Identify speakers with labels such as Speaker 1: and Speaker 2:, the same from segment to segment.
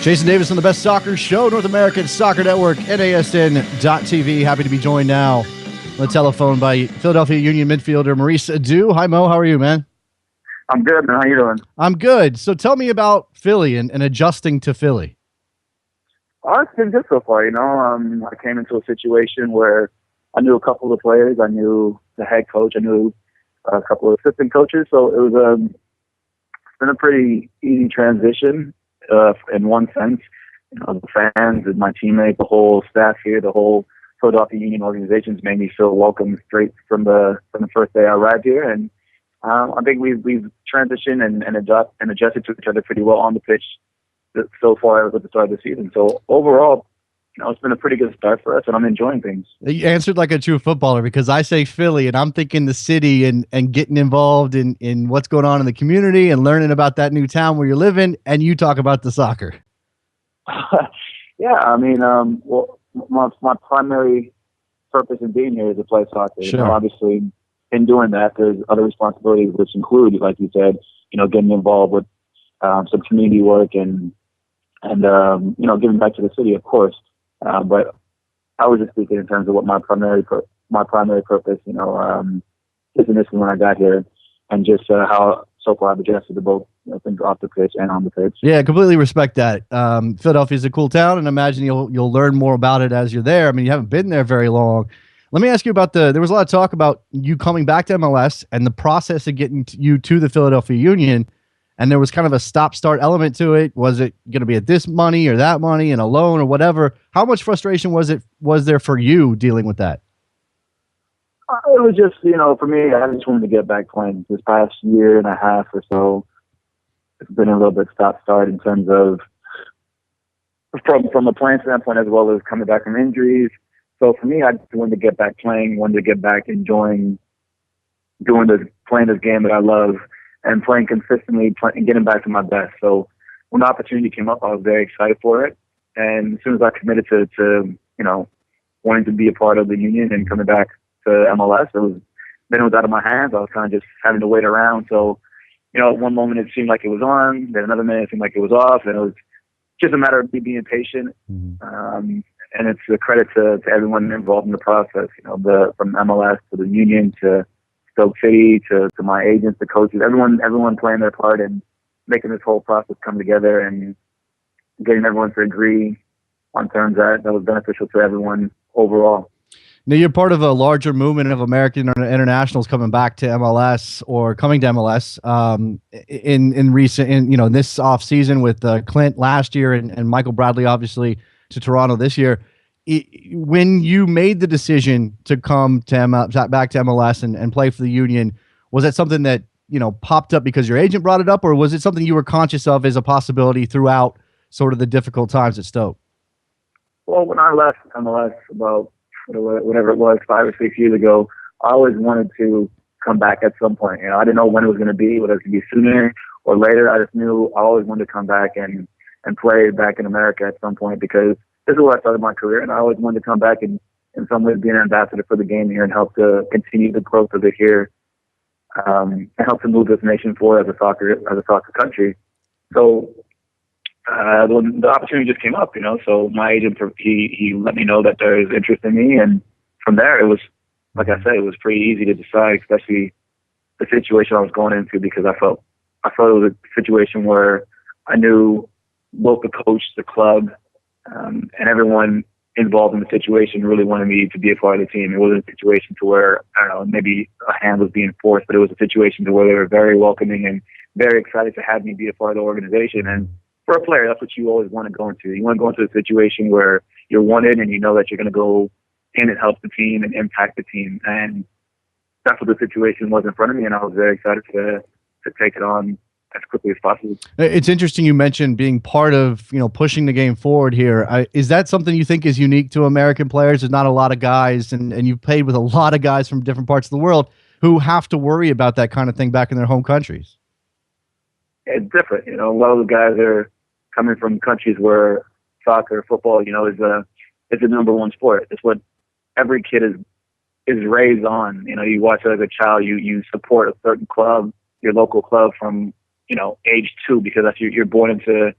Speaker 1: Jason Davis on the Best Soccer Show, North American Soccer Network, NASN.TV. Happy to be joined now on the telephone by Philadelphia Union midfielder Maurice Edu. Hi, Mo. How are you, man?
Speaker 2: I'm good, man. How you doing?
Speaker 1: I'm good. So tell me about Philly and adjusting to Philly.
Speaker 2: Oh, it's been good so far. I came into a situation where I knew a couple of the players. I knew the head coach. I knew a couple of assistant coaches. So it was it's been a pretty easy transition in one sense. The fans and my teammates, the whole staff here, the whole Philadelphia Union organization's made me feel welcome straight from the first day I arrived here. And I think we've transitioned and adjusted to each other pretty well on the pitch so far at the start of the season. So overall, it's been a pretty good start for us, and I'm enjoying things.
Speaker 1: You answered like a true footballer, because I say Philly, and I'm thinking the city and getting involved in what's going on in the community and learning about that new town where you're living, and you talk about the soccer.
Speaker 2: Yeah, I mean, well, my primary purpose in being here is to play soccer.
Speaker 1: Sure.
Speaker 2: Obviously, in doing that, there's other responsibilities which include, like you said, getting involved with some community work and giving back to the city, of course. But I was just speaking in terms of what my primary purpose, just initially when I got here, and just how so far I've adjusted to both things off the pitch and on the pitch.
Speaker 1: Yeah, completely respect that. Philadelphia is a cool town, and I imagine you'll learn more about it as you're there. I mean, you haven't been there very long. Let me ask you about there was a lot of talk about you coming back to MLS and the process of getting you to the Philadelphia Union. And there was kind of a stop-start element to it. Was it going to be at this money or that money and a loan or whatever? How much frustration was there for you dealing with that?
Speaker 2: It was just, for me, I just wanted to get back playing. This past year and a half or so, it's been a little bit stop-start in terms of from a playing standpoint as well as coming back from injuries. So for me, I just wanted to get back playing, wanted to get back enjoying playing this game that I love, and playing consistently and getting back to my best. So when the opportunity came up, I was very excited for it. And as soon as I committed to wanting to be a part of the Union and coming back to MLS, it was out of my hands. I was kind of just having to wait around. So, at one moment it seemed like it was on, then another minute it seemed like it was off, and it was just a matter of me being patient.
Speaker 1: Mm-hmm.
Speaker 2: And it's a credit to everyone involved in the process, from MLS to the Union to Stoke City to my agents, the coaches, everyone playing their part in making this whole process come together and getting everyone to agree on terms that was beneficial to everyone overall.
Speaker 1: Now, you're part of a larger movement of American internationals coming back to MLS or coming to MLS in this off season with Clint last year and Michael Bradley, obviously, to Toronto this year. When you made the decision to come to back to MLS and play for the Union, was that something that popped up because your agent brought it up, or was it something you were conscious of as a possibility throughout sort of the difficult times at Stoke?
Speaker 2: Well, when I left MLS about whatever it was 5 or 6 years ago, I always wanted to come back at some point. I didn't know when it was going to be, whether it could be sooner or later. I just knew I always wanted to come back and play back in America at some point, because this is where I started my career, and I always wanted to come back and in some ways be an ambassador for the game here and help to continue the growth of it here, and help to move this nation forward as a soccer country. So when the opportunity just came up, so my agent, he let me know that there is interest in me, and from there it was, like I said, it was pretty easy to decide, especially the situation I was going into, because I felt it was a situation where I knew both the coach, the club, and everyone involved in the situation really wanted me to be a part of the team. It wasn't a situation to where, I don't know, maybe a hand was being forced, but it was a situation to where they were very welcoming and very excited to have me be a part of the organization. And for a player, that's what you always want to go into. You want to go into a situation where you're wanted and you know that you're going to go in and help the team and impact the team. And that's what the situation was in front of me, and I was very excited to take it on as quickly as possible.
Speaker 1: It's interesting you mentioned being part of, pushing the game forward here. Is that something you think is unique to American players? There's not a lot of guys, and you've played with a lot of guys from different parts of the world who have to worry about that kind of thing back in their home countries.
Speaker 2: It's different. A lot of the guys are coming from countries where soccer, football, is the number one sport. It's what every kid is raised on. You watch it as a child, you support a certain club, your local club from age 2, because that's you're born into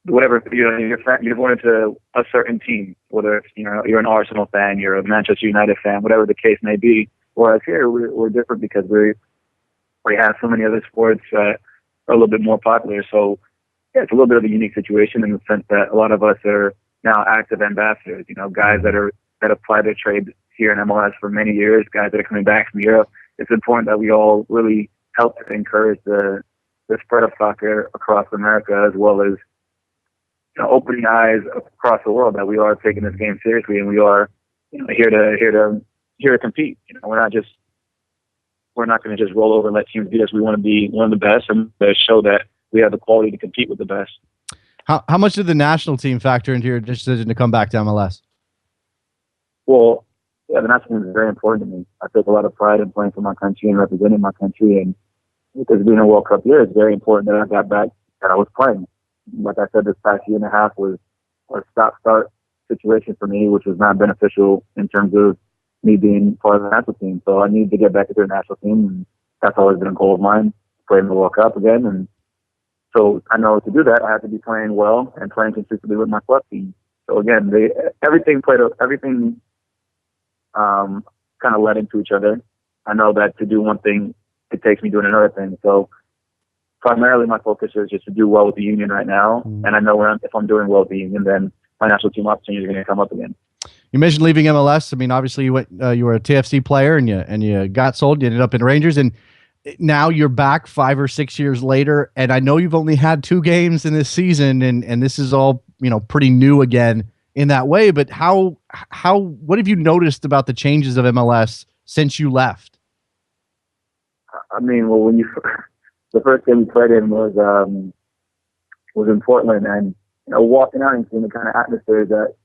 Speaker 2: whatever, you're going to a certain team, whether it's, you're an Arsenal fan, you're a Manchester United fan, whatever the case may be. Whereas here we're different because we have so many other sports that are a little bit more popular. So yeah, it's a little bit of a unique situation in the sense that a lot of us are now active ambassadors. Guys that apply their trade here in MLS for many years, guys that are coming back from Europe. It's important that we all really help to encourage the spread of soccer across America, as well as opening eyes across the world that we are taking this game seriously and we are here to compete. We're not going to just roll over and let teams beat us. We want to be one of the best and to show that we have the quality to compete with the best.
Speaker 1: How much did the national team factor into your decision to come back to MLS?
Speaker 2: Well, yeah, the national team is very important to me. I take a lot of pride in playing for my country and representing my country. And because being a World Cup year, it's very important that I got back and I was playing. Like I said, this past year and a half was a stop-start situation for me, which was not beneficial in terms of me being part of the national team. So I needed to get back into the national team, and that's always been a goal of mine, playing the World Cup again. And so I know to do that, I have to be playing well and playing consistently with my club team. So again, everything kind of led into each other. I know that to do one thing, it takes me doing another thing. So primarily my focus is just to do well with the union right now. And I know if I'm doing well with the union, then my national team opportunities are going to come up again.
Speaker 1: You mentioned leaving MLS. I mean, obviously you were a TFC player and you got sold. You ended up in Rangers, and now you're back 5 or 6 years later. And I know you've only had 2 games in this season, and this is all pretty new again in that way. But what have you noticed about the changes of MLS since you left?
Speaker 2: I mean, well, the first game we played in was in Portland, and walking out and seeing the kind of atmosphere that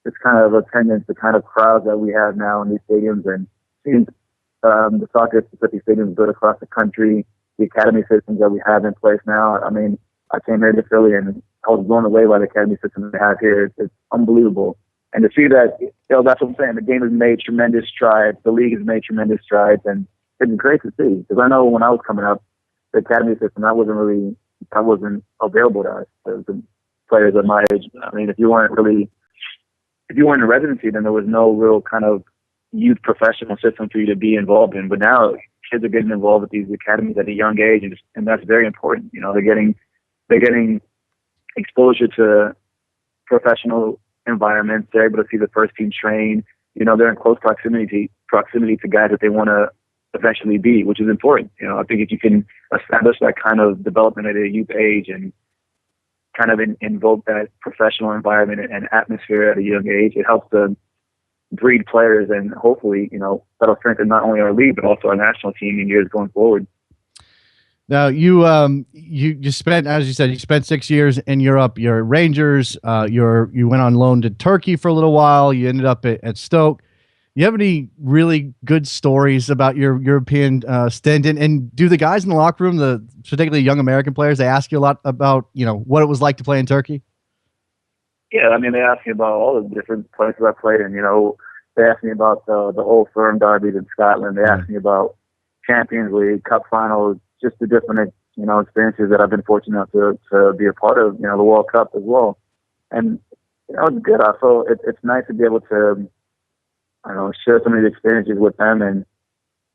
Speaker 2: this kind of attendance, the kind of crowds that we have now in these stadiums, and seeing the soccer specific stadiums built across the country, the academy systems that we have in place now. I mean, I came here to Philly and I was blown away by the academy system they have here. It's unbelievable. And to see that, that's what I'm saying. The game has made tremendous strides. The league has made tremendous strides, and it's great to see, because I know when I was coming up, the academy system, that wasn't available to us, the players at my age. I mean, if you weren't in residency, then there was no real kind of youth professional system for you to be involved in. But now kids are getting involved with these academies at a young age, and that's very important. They're getting exposure to professional environments. They're able to see the first team train. They're in close proximity to guys that they want to eventually be, which is important. I think if you can establish that kind of development at a youth age and kind of invoke that professional environment and atmosphere at a young age, it helps to breed players, and hopefully, that'll strengthen not only our league but also our national team in years going forward.
Speaker 1: Now you spent, as you said, you spent 6 years in Europe. You're Rangers. You went on loan to Turkey for a little while. You ended up at Stoke. You have any really good stories about your European stint? And do the guys in the locker room, particularly young American players, they ask you a lot about what it was like to play in Turkey?
Speaker 2: Yeah, I mean, they ask me about all the different places I played in. They ask me about the old firm derbies in Scotland. They ask me about Champions League, Cup finals, just the different experiences that I've been fortunate enough to be a part of. The World Cup as well, and it's good. I feel it's nice to be able to share some of these experiences with them, and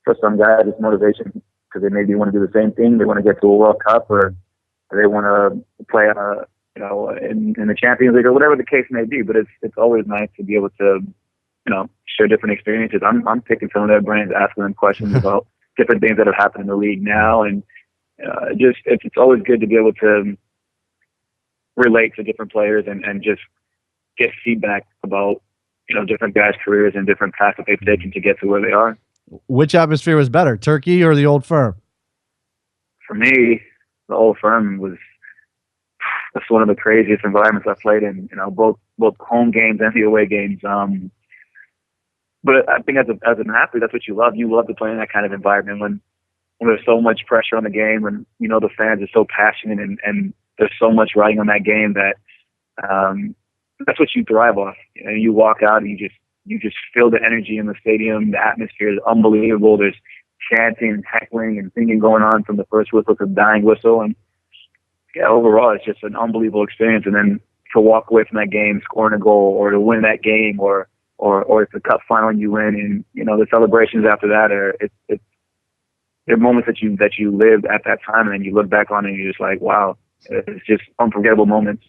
Speaker 2: for some guys, it's motivation because they maybe want to do the same thing. They want to get to a World Cup, or they want to play in the Champions League, or whatever the case may be. But it's always nice to be able to, share different experiences. I'm picking some of their brains, asking them questions about different things that have happened in the league now, and it's always good to be able to relate to different players and just get feedback about different guys' careers and different paths that they've taken to get to where they are.
Speaker 1: Which atmosphere was better, Turkey or the old firm?
Speaker 2: For me, the old firm that's one of the craziest environments I've played in. Both home games and the away games. But I think as an athlete, that's what you love. You love to play in that kind of environment when there's so much pressure on the game, and the fans are so passionate, and there's so much riding on that game that that's what you thrive off. You walk out and you just feel the energy in the stadium. The atmosphere is unbelievable. There's chanting and heckling and singing going on from the first whistle to the dying whistle, and yeah, overall, it's just an unbelievable experience. And then to walk away from that game scoring a goal, or to win that game, or it's a cup final and you win, and the celebrations after that are they're moments that you lived at that time, and then you look back on it and you're just like, wow, it's just unforgettable moments.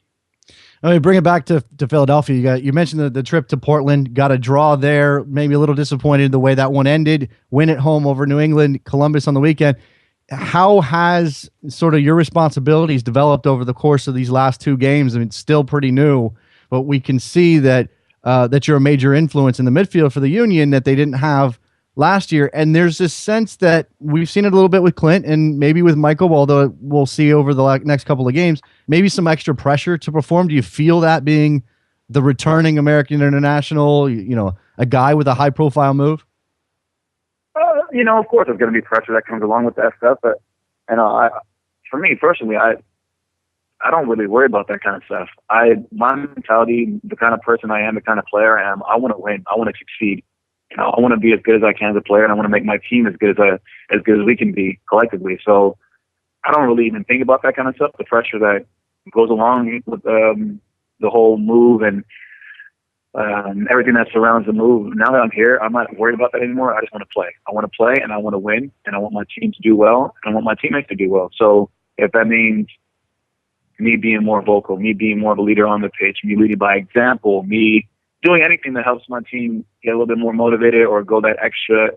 Speaker 1: Let me bring it back to Philadelphia. You mentioned the trip to Portland, got a draw there, maybe a little disappointed the way that one ended, win at home over New England, Columbus on the weekend. How has sort of your responsibilities developed over the course of these last two games? I mean, it's still pretty new, but we can see that that you're a major influence in the midfield for the Union that they didn't have last year. And there's this sense that we've seen it a little bit with Clint and maybe with Michael, although we'll see over the next couple of games, maybe some extra pressure to perform. Do you feel that being the returning American international, a guy with a high profile move?
Speaker 2: Of course, there's going to be pressure that comes along with that stuff. But, for me personally, I don't really worry about that kind of stuff. My mentality, the kind of person I am, the kind of player I am, I want to win. I want to succeed. I want to be as good as I can as a player, and I want to make my team as good as we can be collectively. So I don't really even think about that kind of stuff. The pressure that goes along with the whole move and everything that surrounds the move. Now that I'm here, I'm not worried about that anymore. I just want to play. I want to play, and I want to win, and I want my team to do well, and I want my teammates to do well. So if that means me being more vocal, me being more of a leader on the pitch, me leading by example, me doing anything that helps my team get a little bit more motivated or go that extra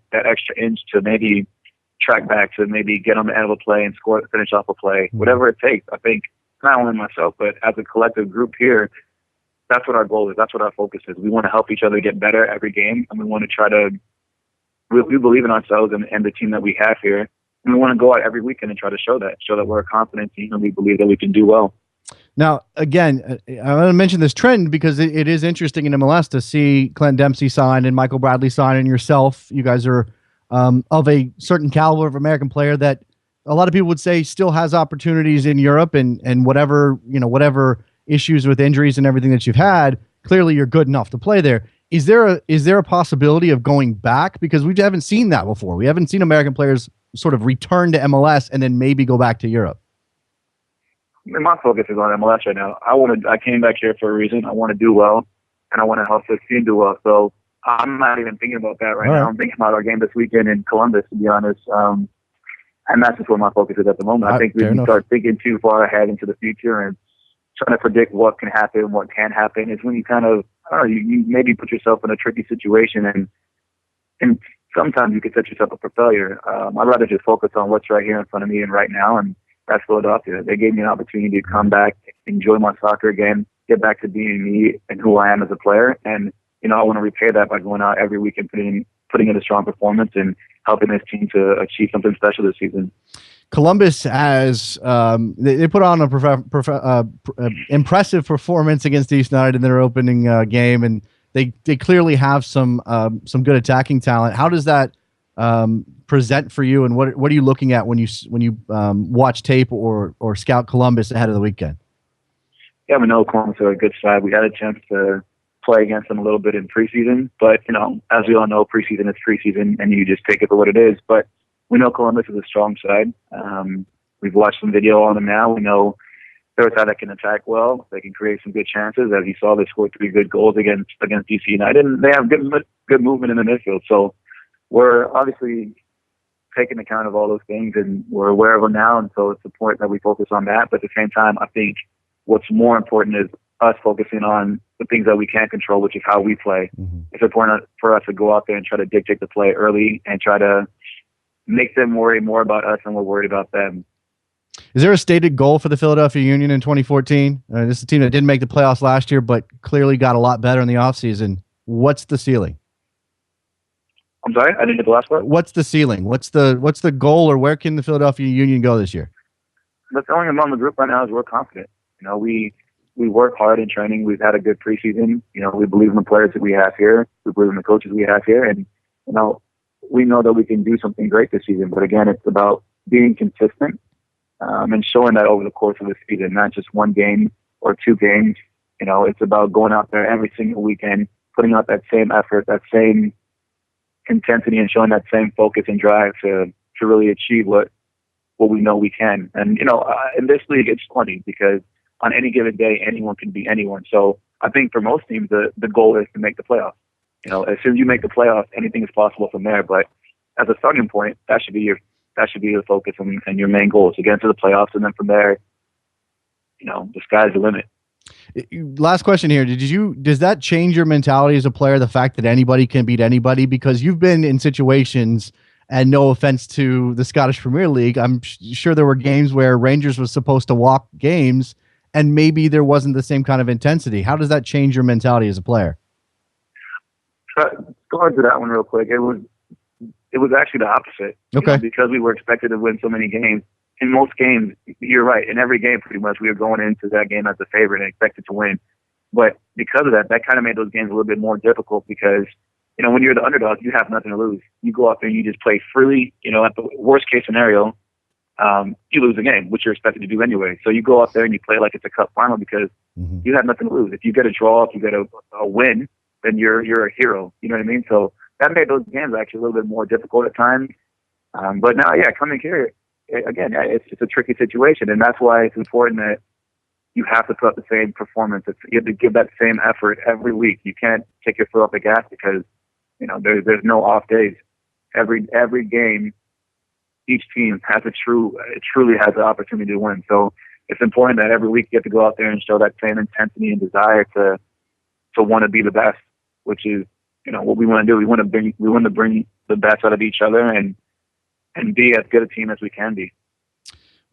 Speaker 2: inch to maybe track back, to maybe get on the end of a play and finish off a play, whatever it takes. I think not only myself, but as a collective group here, that's what our goal is. That's what our focus is. We want to help each other get better every game, and we want to try to we believe in ourselves and the team that we have here. And we want to go out every weekend and try to show that we're a confident team and we believe that we can do well.
Speaker 1: Now, again, I want to mention this trend because it is interesting in MLS to see Clint Dempsey sign and Michael Bradley sign and yourself. You guys are of a certain caliber of American player that a lot of people would say still has opportunities in Europe and whatever issues with injuries and everything that you've had, clearly you're good enough to play there. Is there a possibility of going back? Because we haven't seen that before. We haven't seen American players sort of return to MLS and then maybe go back to Europe.
Speaker 2: I mean, my focus is on MLS right now. I came back here for a reason. I want to do well, and I want to help this team do well. So I'm not even thinking about that right now. I'm thinking about our game this weekend in Columbus, to be honest. And that's just where my focus is at the moment. I think we can start thinking too far ahead into the future and trying to predict what can happen, what can happen. Is when you kind of, you maybe put yourself in a tricky situation, and sometimes you can set yourself up for failure. I'd rather just focus on what's right here in front of me and right now, and that's Philadelphia. They gave me an opportunity to come back, enjoy my soccer again, get back to being me and who I am as a player. And, I want to repay that by going out every week and putting in a strong performance and helping this team to achieve something special this season.
Speaker 1: Columbus has they put on a impressive performance against East United in their opening game, and they clearly have some good attacking talent. How does that present for you, and what are you looking at when you watch tape or scout Columbus ahead of the weekend?
Speaker 2: Yeah, we know Columbus are a good side. We had a chance to play against them a little bit in preseason, but as we all know, preseason is preseason, and you just take it for what it is. But we know Columbus is a strong side. We've watched some video on them now. We know they're a side that can attack well. They can create some good chances. As you saw, they scored 3 good goals against DC United, and they have good movement in the midfield. So we're obviously taking account of all those things, and we're aware of them now, and so it's important that we focus on that. But at the same time, I think what's more important is us focusing on the things that we can control, which is how we play. Mm-hmm. It's important for us to go out there and try to dictate the play early and try to make them worry more about us than we're worried about them.
Speaker 1: Is there a stated goal for the Philadelphia Union in 2014? This is a team that didn't make the playoffs last year, but clearly got a lot better in the offseason. What's the ceiling?
Speaker 2: I'm sorry, I didn't get the last part.
Speaker 1: What's the ceiling? What's the goal, or where can the Philadelphia Union go this year?
Speaker 2: The feeling among the group right now is we're confident. We work hard in training. We've had a good preseason. We believe in the players that we have here. We believe in the coaches we have here, and we know that we can do something great this season. But again, it's about being consistent and showing that over the course of the season, not just one game or 2 games. It's about going out there every single weekend, putting out that same effort, that same intensity, and showing that same focus and drive to really achieve what what we know we can. And, in this league, it's funny because on any given day, anyone can beat anyone. So I think for most teams, the goal is to make the playoffs. As soon as you make the playoffs, anything is possible from there. But as a starting point, that should be the focus and your main goal is to get into the playoffs. And then from there, the sky's the limit.
Speaker 1: Last question here. Does that change your mentality as a player, the fact that anybody can beat anybody? Because you've been in situations, and no offense to the Scottish Premier League, I'm sure there were games where Rangers was supposed to walk games and maybe there wasn't the same kind of intensity. How does that change your mentality as a player?
Speaker 2: Go into that one real quick. It was actually the opposite.
Speaker 1: Okay.
Speaker 2: Because we were expected to win so many games. In most games, you're right. In every game, pretty much, we were going into that game as a favorite and expected to win. But because of that kind of made those games a little bit more difficult because, when you're the underdog, you have nothing to lose. You go out there and you just play freely. At the worst case scenario, you lose the game, which you're expected to do anyway. So you go out there and you play like it's a cup final because you have nothing to lose. If you get a draw, if you get a win, then you're a hero. You know what I mean? So that made those games actually a little bit more difficult at times. But now, coming here, again, it's a tricky situation. And that's why it's important that you have to put up the same performance. You have to give that same effort every week. You can't take your foot off the gas because, there's no off days. Every game, each team truly has the opportunity to win. So it's important that every week you have to go out there and show that same intensity and desire to want to be the best, which is, what we want to do. We want to bring the best out of each other and be as good a team as we can be.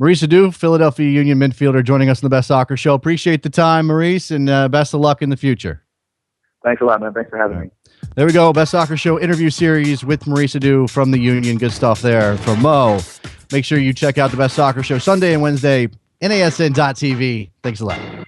Speaker 1: Maurice Edu, Philadelphia Union midfielder, joining us on the Best Soccer Show. Appreciate the time, Maurice, and best of luck in the future.
Speaker 2: Thanks a lot, man. Thanks for having me.
Speaker 1: There we go. Best Soccer Show interview series with Maurice Edu from the Union. Good stuff there from Mo. Make sure you check out the Best Soccer Show Sunday and Wednesday, NASN.TV. Thanks a lot.